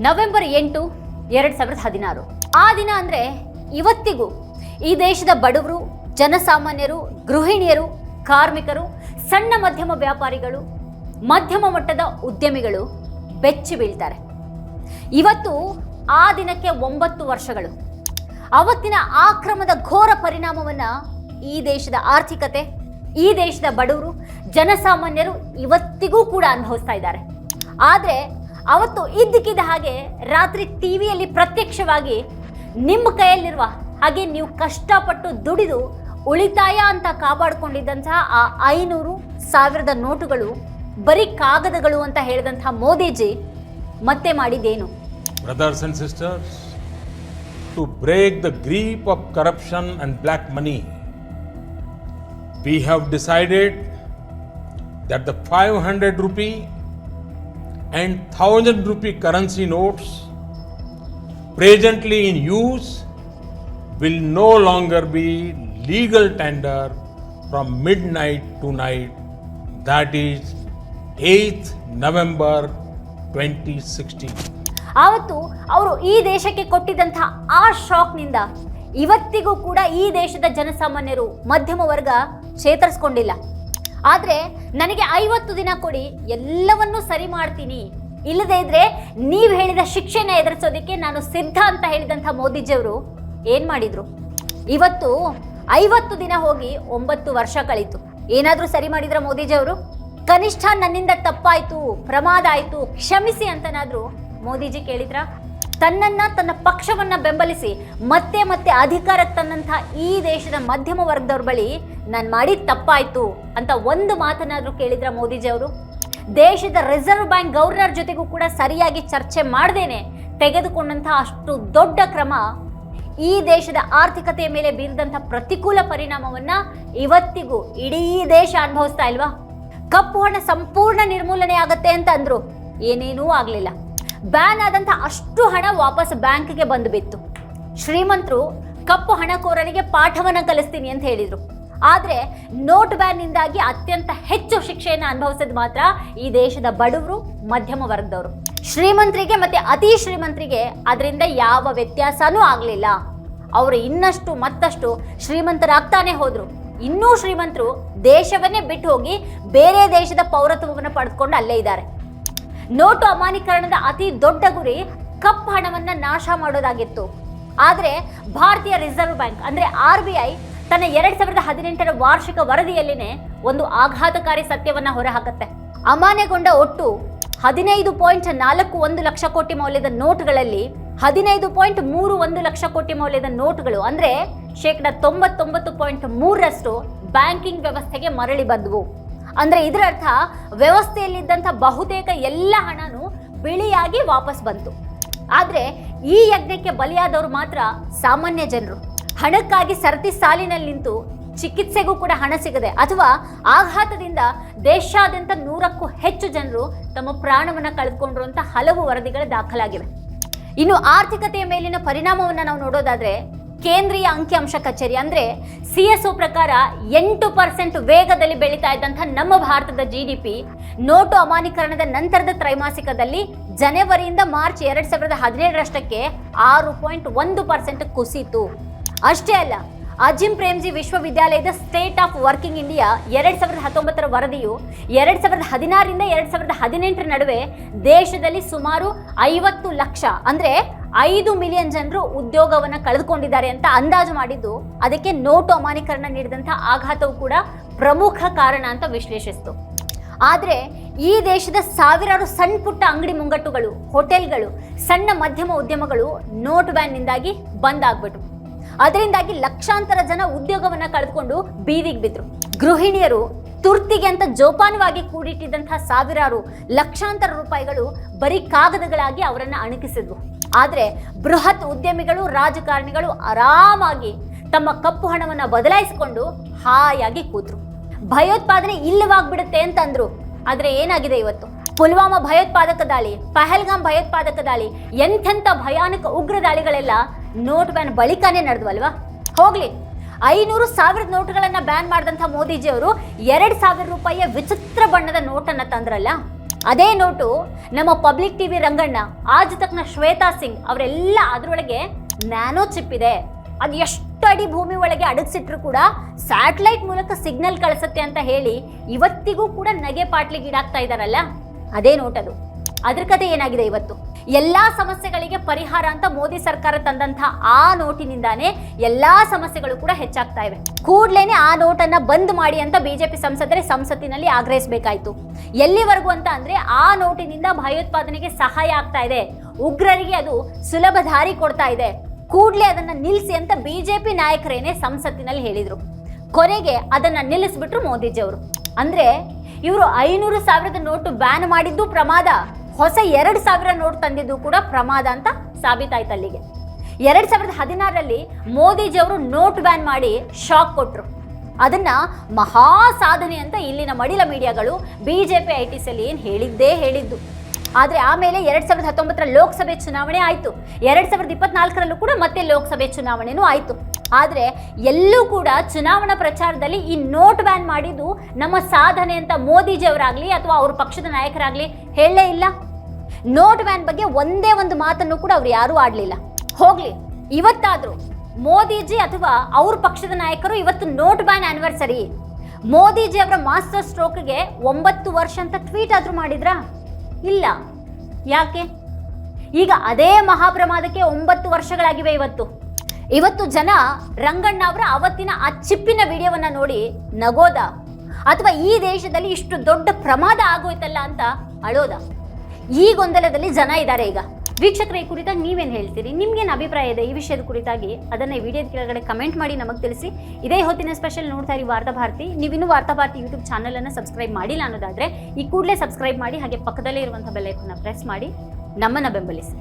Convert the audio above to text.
November 8, 2016 ಆ ದಿನ ಅಂದರೆ ಇವತ್ತಿಗೂ ಈ ದೇಶದ ಬಡವರು, ಜನಸಾಮಾನ್ಯರು, ಗೃಹಿಣಿಯರು, ಕಾರ್ಮಿಕರು, ಸಣ್ಣ ಮಧ್ಯಮ ವ್ಯಾಪಾರಿಗಳು, ಮಧ್ಯಮ ಮಟ್ಟದ ಉದ್ಯಮಿಗಳು ಬೆಚ್ಚಿ ಬೀಳ್ತಾರೆ. ಇವತ್ತು ಆ ದಿನಕ್ಕೆ 9 ವರ್ಷಗಳು. ಅವತ್ತಿನ ಆಕ್ರಮದ ಘೋರ ಪರಿಣಾಮವನ್ನು ಈ ದೇಶದ ಆರ್ಥಿಕತೆ, ಈ ದೇಶದ ಬಡವರು, ಜನಸಾಮಾನ್ಯರು ಇವತ್ತಿಗೂ ಕೂಡ ಅನುಭವಿಸ್ತಾ ಇದ್ದಾರೆ. ಆದರೆ ಅವತ್ತು ಇದ್ದಕ್ಕಿದ್ದ ಹಾಗೆ ರಾತ್ರಿ ಟಿವಿಯಲ್ಲಿ ಪ್ರತ್ಯಕ್ಷವಾಗಿ ನಿಮ್ಮ ಕೈಯಲ್ಲಿರುವ ಹಾಗೆ ನೀವು ಕಷ್ಟಪಟ್ಟು ದುಡಿದು ಉಳಿತಾಯ ಅಂತ ಕಾಪಾಡಿಕೊಂಡಿದ್ದಂತಹ ಆ 500, 1000 ನೋಟುಗಳು ಬರೀ ಕಾಗದಗಳು ಅಂತ ಹೇಳಿದಂತಹ ಮೋದಿಜಿ ಮತ್ತೆ ಮಾಡಿದ್ದೇನು? Brothers and sisters, to break the grip of corruption and black money, we have decided that the 500 rupee and 1000 rupee currency notes presently in use will no longer be legal tender from midnight to night, that is 8th November 2016. ಆವತ್ತು ಅವರು ಈ ದೇಶಕ್ಕೆ ಕೊಟ್ಟಿದ್ದಂತಹ ಆ ಶಾಕ್ನಿಂದ ಇವತ್ತಿಗೂ ಕೂಡ ಈ ದೇಶದ ಜನಸಾಮಾನ್ಯರು, ಮಧ್ಯಮ ವರ್ಗ ಚೇತರಿಸ್ಕೊಂಡಿಲ್ಲ. ಆದರೆ ನನಗೆ 50 ದಿನ ಕೊಡಿ, ಎಲ್ಲವನ್ನೂ ಸರಿ ಮಾಡ್ತೀನಿ, ಇಲ್ಲದೇ ಇದ್ರೆ ನೀವು ಹೇಳಿದ ಶಿಕ್ಷೆನ ಎದುರಿಸೋದಕ್ಕೆ ನಾನು ಸಿದ್ಧ ಅಂತ ಹೇಳಿದಂಥ ಮೋದಿಜಿಯವರು ಏನು ಮಾಡಿದ್ರು? ಇವತ್ತು 50 ದಿನ ಹೋಗಿ 9 ವರ್ಷ ಕಳೀತು. ಏನಾದರೂ ಸರಿ ಮಾಡಿದ್ರ ಮೋದಿಜಿಯವರು? ಕನಿಷ್ಠ ನನ್ನಿಂದ ತಪ್ಪಾಯ್ತು, ಪ್ರಮಾದ ಆಯಿತು, ಕ್ಷಮಿಸಿ ಅಂತನಾದರೂ ಮೋದಿಜಿ ಕೇಳಿದ್ರ? ತನ್ನ ಪಕ್ಷವನ್ನ ಬೆಂಬಲಿಸಿ ಮತ್ತೆ ಮತ್ತೆ ಅಧಿಕಾರಕ್ಕೆ ತನ್ನಂಥ ಈ ದೇಶದ ಮಧ್ಯಮ ವರ್ಗದವ್ರ ಬಳಿ ನಾನು ಮಾಡಿದ ತಪ್ಪಾಯ್ತು ಅಂತ ಒಂದು ಮಾತನಾದರೂ ಕೇಳಿದ್ರ ಮೋದಿಜಿ ಅವರು? ದೇಶದ ರಿಸರ್ವ್ ಬ್ಯಾಂಕ್ ಗವರ್ನರ್ ಜೊತೆಗೂ ಕೂಡ ಸರಿಯಾಗಿ ಚರ್ಚೆ ಮಾಡದೇನೆ ತೆಗೆದುಕೊಂಡಂತಹ ಅಷ್ಟು ದೊಡ್ಡ ಕ್ರಮ ಈ ದೇಶದ ಆರ್ಥಿಕತೆಯ ಮೇಲೆ ಬೀರಿದಂಥ ಪ್ರತಿಕೂಲ ಪರಿಣಾಮವನ್ನ ಇವತ್ತಿಗೂ ಇಡೀ ದೇಶ ಅನುಭವಿಸ್ತಾ ಇಲ್ವಾ? ಕಪ್ಪು ಹಣ ಸಂಪೂರ್ಣ ನಿರ್ಮೂಲನೆ ಆಗತ್ತೆ ಅಂತ ಅಂದ್ರು, ಏನೇನೂ ಆಗಲಿಲ್ಲ. ಬ್ಯಾನ್ ಆದಂಥ ಅಷ್ಟು ಹಣ ವಾಪಸ್ ಬ್ಯಾಂಕ್ಗೆ ಬಂದು ಬಿತ್ತು. ಶ್ರೀಮಂತರು ಕಪ್ಪು ಹಣಕೋರರಿಗೆ ಪಾಠವನ್ನು ಕಲಿಸ್ತೀನಿ ಅಂತ ಹೇಳಿದರು. ಆದರೆ ನೋಟ್ ಬ್ಯಾನ್ನಿಂದಾಗಿ ಅತ್ಯಂತ ಹೆಚ್ಚು ಶಿಕ್ಷೆಯನ್ನು ಅನುಭವಿಸಿದ ಮಾತ್ರ ಈ ದೇಶದ ಬಡವರು, ಮಧ್ಯಮ ವರ್ಗದವರು. ಶ್ರೀಮಂತರಿಗೆ ಮತ್ತೆ ಅತಿ ಶ್ರೀಮಂತರಿಗೆ ಅದರಿಂದ ಯಾವ ವ್ಯತ್ಯಾಸನೂ ಆಗಲಿಲ್ಲ. ಅವರು ಇನ್ನಷ್ಟು ಮತ್ತಷ್ಟು ಶ್ರೀಮಂತರಾಗ್ತಾನೆ ಹೋದ್ರು. ಇನ್ನೂ ಶ್ರೀಮಂತರು ದೇಶವನ್ನೇ ಬಿಟ್ಟು ಹೋಗಿ ಬೇರೆ ದೇಶದ ಪೌರತ್ವವನ್ನು ಪಡೆದುಕೊಂಡು ಅಲ್ಲೇ ಇದ್ದಾರೆ. ನೋಟು ಅಮಾನ್ಯೀಕರಣದ ಅತಿ ದೊಡ್ಡ ಗುರಿ ಕಪ್ಪು ಹಣವನ್ನು ನಾಶ ಮಾಡೋದಾಗಿತ್ತು. ಆದರೆ ಭಾರತೀಯ ರಿಸರ್ವ್ ಬ್ಯಾಂಕ್ ಅಂದರೆ RBI ತನ್ನ 2018ರ ವಾರ್ಷಿಕ ವರದಿಯಲ್ಲಿನೇ ಒಂದು ಆಘಾತಕಾರಿ ಸತ್ಯವನ್ನು ಹೊರಹಾಕುತ್ತೆ. ಅಮಾನ್ಯಗೊಂಡ ಒಟ್ಟು 15.41 ಲಕ್ಷ ಕೋಟಿ ಮೌಲ್ಯದ ನೋಟುಗಳಲ್ಲಿ 15.31 ಲಕ್ಷ ಕೋಟಿ ಮೌಲ್ಯದ ನೋಟುಗಳು ಅಂದರೆ 99.3% ಬ್ಯಾಂಕಿಂಗ್ ವ್ಯವಸ್ಥೆಗೆ ಮರಳಿ ಬಂದವು. ಅಂದರೆ ಇದರ ಅರ್ಥ ವ್ಯವಸ್ಥೆಯಲ್ಲಿದ್ದಂಥ ಬಹುತೇಕ ಎಲ್ಲ ಹಣನೂ ಬಿಳಿಯಾಗಿ ವಾಪಸ್ ಬಂತು. ಆದರೆ ಈ ಯಜ್ಞಕ್ಕೆ ಬಲಿಯಾದವರು ಮಾತ್ರ ಸಾಮಾನ್ಯ ಜನರು. ಹಣಕ್ಕಾಗಿ ಸರತಿ ಸಾಲಿನಲ್ಲಿ ನಿಂತು ಚಿಕಿತ್ಸೆಗೂ ಕೂಡ ಹಣ ಸಿಗದೆ ಅಥವಾ ಆಘಾತದಿಂದ ದೇಶಾದ್ಯಂತ 100ಕ್ಕೂ ಹೆಚ್ಚು ಜನರು ತಮ್ಮ ಪ್ರಾಣವನ್ನು ಕಳೆದುಕೊಂಡ್ರು ಅಂತ ಹಲವು ವರದಿಗಳು ದಾಖಲಾಗಿವೆ. ಇನ್ನು ಆರ್ಥಿಕತೆಯ ಮೇಲಿನ ಪರಿಣಾಮವನ್ನು ನಾವು ನೋಡೋದಾದ್ರೆ ಕೇಂದ್ರೀಯ ಅಂಕಿಅಂಶ ಕಚೇರಿ ಅಂದರೆ CSO ಪ್ರಕಾರ 8% ವೇಗದಲ್ಲಿ ಬೆಳೀತಾ ಇದ್ದಂಥ ನಮ್ಮ ಭಾರತದ GDP ನೋಟು ಅಮಾನ್ಯೀಕರಣದ ನಂತರದ ತ್ರೈಮಾಸಿಕದಲ್ಲಿ ಜನವರಿಯಿಂದ ಮಾರ್ಚ್ 2017ರಷ್ಟಕ್ಕೆ 6.1% ಕುಸಿತು. ಅಷ್ಟೇ ಅಲ್ಲ, ಅಜಿಂ ಪ್ರೇಮ್ಜಿ ವಿಶ್ವವಿದ್ಯಾಲಯದ ಸ್ಟೇಟ್ ಆಫ್ ವರ್ಕಿಂಗ್ ಇಂಡಿಯಾ 2019ರ ವರದಿಯು 2016ರಿಂದ 2018 ನಡುವೆ ದೇಶದಲ್ಲಿ ಸುಮಾರು 50 ಲಕ್ಷ ಅಂದರೆ 5 ಮಿಲಿಯನ್ ಜನರು ಉದ್ಯೋಗವನ್ನು ಕಳೆದುಕೊಂಡಿದ್ದಾರೆ ಅಂತ ಅಂದಾಜು ಮಾಡಿದ್ದು, ಅದಕ್ಕೆ ನೋಟು ಅಮಾನ್ಯೀಕರಣ ನೀಡಿದಂಥ ಆಘಾತವು ಕೂಡ ಪ್ರಮುಖ ಕಾರಣ ಅಂತ ವಿಶ್ಲೇಷಿಸಿತು. ಆದರೆ ಈ ದೇಶದ ಸಾವಿರಾರು ಸಣ್ಣ ಪುಟ್ಟ ಅಂಗಡಿ ಮುಂಗಟ್ಟುಗಳು, ಹೋಟೆಲ್ಗಳು, ಸಣ್ಣ ಮಧ್ಯಮ ಉದ್ಯಮಗಳು ನೋಟ್ ಬ್ಯಾನ್ನಿಂದಾಗಿ ಬಂದ್ ಆಗ್ಬಿಟ್ರು. ಅದರಿಂದಾಗಿ ಲಕ್ಷಾಂತರ ಜನ ಉದ್ಯೋಗವನ್ನ ಕಳೆದುಕೊಂಡು ಬೀದಿಗೆ ಬಿದ್ರು. ಗೃಹಿಣಿಯರು ತುರ್ತಿಗೆ ಅಂತ ಜೋಪಾನವಾಗಿ ಕೂಡಿಟ್ಟಿದ್ದಂತಹ ಸಾವಿರಾರು ಲಕ್ಷಾಂತರ ರೂಪಾಯಿಗಳು ಬರೀ ಕಾಗದಗಳಾಗಿ ಅವರನ್ನ ಅಣಕಿಸಿದ್ವು. ಆದರೆ ಬೃಹತ್ ಉದ್ಯಮಿಗಳು, ರಾಜಕಾರಣಿಗಳು ಆರಾಮಾಗಿ ತಮ್ಮ ಕಪ್ಪು ಹಣವನ್ನ ಬದಲಾಯಿಸಿಕೊಂಡು ಹಾಯಾಗಿ ಕೂತ್ರು. ಭಯೋತ್ಪಾದನೆ ಇಲ್ಲವಾಗ್ಬಿಡುತ್ತೆ ಅಂತಂದ್ರು. ಆದ್ರೆ ಏನಾಗಿದೆ ಇವತ್ತು? ಪುಲ್ವಾಮಾ ಭಯೋತ್ಪಾದಕ ದಾಳಿ, ಪಹಲ್ಗಾಮ್ ಭಯೋತ್ಪಾದಕ ದಾಳಿ, ಎಂಥೆಂಥ ಭಯಾನಕ ಉಗ್ರ ದಾಳಿಗಳೆಲ್ಲ ನೋಟ್ ಬ್ಯಾನ್ ಬಳಿಕನೇ ನಡೆದ್ವಲ್ವಾ? ಹೋಗ್ಲಿ, 500,000 ನೋಟುಗಳನ್ನ ಬ್ಯಾನ್ ಮಾಡಿದಂಥ ಮೋದಿಜಿ ಅವರು 2,000 ರೂಪಾಯಿಯ ವಿಚಿತ್ರ ಬಣ್ಣದ ನೋಟನ್ನು ತಂದ್ರಲ್ಲ, ಅದೇ ನೋಟು ನಮ್ಮ ಪಬ್ಲಿಕ್ ಟಿವಿ ರಂಗಣ್ಣ, ಆಜ್ ತಕ್ನ ಶ್ವೇತಾ ಸಿಂಗ್ ಅವರೆಲ್ಲ ಅದರೊಳಗೆ ನ್ಯಾನೋ ಚಿಪ್ ಇದೆ, ಅದು ಎಷ್ಟು ಅಡಿ ಭೂಮಿ ಒಳಗೆ ಅಡಗಿಸಿಟ್ರು ಕೂಡ ಸ್ಯಾಟಲೈಟ್ ಮೂಲಕ ಸಿಗ್ನಲ್ ಕಳಿಸುತ್ತೆ ಅಂತ ಹೇಳಿ ಇವತ್ತಿಗೂ ಕೂಡ ನಗೆ ಪಾಟ್ಲಿಗೀಡಾಗ್ತಾ ಇದ್ದಾರಲ್ಲ, ಅದೇ ನೋಟ್ ಅದು. ಅದ್ರ ಕತೆ ಏನಾಗಿದೆ ಇವತ್ತು? ಎಲ್ಲಾ ಸಮಸ್ಯೆಗಳಿಗೆ ಪರಿಹಾರ ಅಂತ ಮೋದಿ ಸರ್ಕಾರ ತಂದಂತಹ ಆ ನೋಟಿನಿಂದಾನೇ ಎಲ್ಲಾ ಸಮಸ್ಯೆಗಳು ಕೂಡ ಹೆಚ್ಚಾಗ್ತಾ ಇವೆ. ಕೂಡ್ಲೇನೆ ಆ ನೋಟನ್ನ ಬಂದ್ ಮಾಡಿ ಅಂತ ಬಿಜೆಪಿ ಸಂಸದರೇ ಸಂಸತ್ತಿನಲ್ಲಿ ಆಗ್ರಹಿಸಬೇಕಾಯ್ತು. ಎಲ್ಲಿವರೆಗೂ ಅಂತ ಅಂದ್ರೆ ಆ ನೋಟಿನಿಂದ ಭಯೋತ್ಪಾದನೆಗೆ ಸಹಾಯ ಆಗ್ತಾ ಇದೆ, ಉಗ್ರರಿಗೆ ಅದು ಸುಲಭ ದಾರಿ ಕೊಡ್ತಾ ಇದೆ, ಕೂಡ್ಲೇ ಅದನ್ನ ನಿಲ್ಲಿಸಿ ಅಂತ ಬಿಜೆಪಿ ನಾಯಕರೇನೆ ಸಂಸತ್ತಿನಲ್ಲಿ ಹೇಳಿದ್ರು. ಕೊನೆಗೆ ಅದನ್ನ ನಿಲ್ಲಿಸ್ಬಿಟ್ರು ಮೋದಿಜಿ ಅವರು. ಅಂದ್ರೆ ಇವರು 500,000 ನೋಟು ಬ್ಯಾನ್ ಮಾಡಿದ್ದು ಪ್ರಮಾದ, ಹೊಸ 2,000 ನೋಟ್ ತಂದಿದ್ದು ಕೂಡ ಪ್ರಮಾದ ಅಂತ ಸಾಬೀತಾಯ್ತು ಅಲ್ಲಿಗೆ. 2016ರಲ್ಲಿ ಮೋದಿಜಿ ಅವರು ನೋಟ್ ಬ್ಯಾನ್ ಮಾಡಿ ಶಾಕ್ ಕೊಟ್ರು. ಅದನ್ನ ಮಹಾ ಸಾಧನೆ ಅಂತ ಇಲ್ಲಿನ ಮಡಿಲ ಮೀಡಿಯಾಗಳು ಬಿಜೆಪಿ ಐಟಿ ಸೆಲ್ ಏನ್ ಹೇಳಿದ್ದು. ಆದರೆ ಆಮೇಲೆ 2019ರ ಲೋಕಸಭೆ ಚುನಾವಣೆ ಆಯಿತು, 2024ರಲ್ಲೂ ಕೂಡ ಮತ್ತೆ ಲೋಕಸಭೆ ಚುನಾವಣೆನೂ ಆಯಿತು. ಆದರೆ ಎಲ್ಲೂ ಕೂಡ ಚುನಾವಣಾ ಪ್ರಚಾರದಲ್ಲಿ ಈ ನೋಟ್ ಬ್ಯಾನ್ ಮಾಡಿದ್ದು ನಮ್ಮ ಸಾಧನೆ ಅಂತ ಮೋದಿಜಿ ಅವರಾಗಲಿ ಅಥವಾ ಅವ್ರ ಪಕ್ಷದ ನಾಯಕರಾಗಲಿ ಹೇಳಲೇ ಇಲ್ಲ. ನೋಟ್ ಬ್ಯಾನ್ ಬಗ್ಗೆ ಒಂದೇ ಒಂದು ಮಾತನ್ನು ಕೂಡ ಅವ್ರು ಯಾರೂ ಆಡಲಿಲ್ಲ. ಹೋಗ್ಲಿ, ಇವತ್ತಾದರೂ ಮೋದಿಜಿ ಅಥವಾ ಅವ್ರ ಪಕ್ಷದ ನಾಯಕರು ಇವತ್ತು ನೋಟ್ ಬ್ಯಾನ್ ಆನಿವರ್ಸರಿ, ಮೋದಿಜಿ ಅವರ ಮಾಸ್ಟರ್ ಸ್ಟ್ರೋಕ್ಗೆ 9 ವರ್ಷ ಅಂತ ಟ್ವೀಟ್ ಆದರೂ ಮಾಡಿದ್ರಾ? ಇಲ್ಲ. ಯಾಕೆ? ಈಗ ಅದೇ ಮಹಾಪ್ರಮಾದಕ್ಕೆ 9 ವರ್ಷಗಳಾಗಿವೆ. ಇವತ್ತು ಜನ ರಂಗಣ್ಣ ಅವರ ಅವತ್ತಿನ ಆ ಚಿಪ್ಪಿನ ವಿಡಿಯೋವನ್ನ ನೋಡಿ ನಗೋದ, ಅಥವಾ ಈ ದೇಶದಲ್ಲಿ ಇಷ್ಟು ದೊಡ್ಡ ಪ್ರಮಾದ ಆಗೋಯ್ತಲ್ಲ ಅಂತ ಅಳೋದ? ಈ ಗೊಂದಲದಲ್ಲಿ ಜನ ಇದ್ದಾರೆ ಈಗ. ವೀಕ್ಷಕರೇ, ಈ ಕುರಿತಾಗಿ ನೀವೇನು ಹೇಳ್ತೀರಿ? ನಿಮ್ಗೇನು ಅಭಿಪ್ರಾಯ ಇದೆ ಈ ವಿಷಯದ ಕುರಿತಾಗಿ? ಅದನ್ನ ಈ ವಿಡಿಯೋದ ಕೆಳಗಡೆ ಕಮೆಂಟ್ ಮಾಡಿ ನಮಗೆ ತಿಳಿಸಿ. ಇದೇ ಹೊತ್ತಿನ ಸ್ಪೆಷಲ್ ನೋಡ್ತಾ ಇರಿ ವಾರ್ತಾಭಾರತಿ. ನೀವಿನ್ನೂ ವಾರ್ತಾಭಾರತಿ ಯೂಟ್ಯೂಬ್ ಚಾನಲ್ ಅನ್ನು ಸಬ್ಸ್ಕ್ರೈಬ್ ಮಾಡಿಲ್ಲ ಅನ್ನೋದಾದ್ರೆ ಈ ಕೂಡಲೇ ಸಬ್ಸ್ಕ್ರೈಬ್ ಮಾಡಿ, ಹಾಗೆ ಪಕ್ಕದಲ್ಲೇ ಇರುವಂತಹ ಬೆಲ್ ಐಕಾನ್ ಪ್ರೆಸ್ ಮಾಡಿ ನಮ್ಮನ್ನ ಬೆಂಬಲಿಸಿ.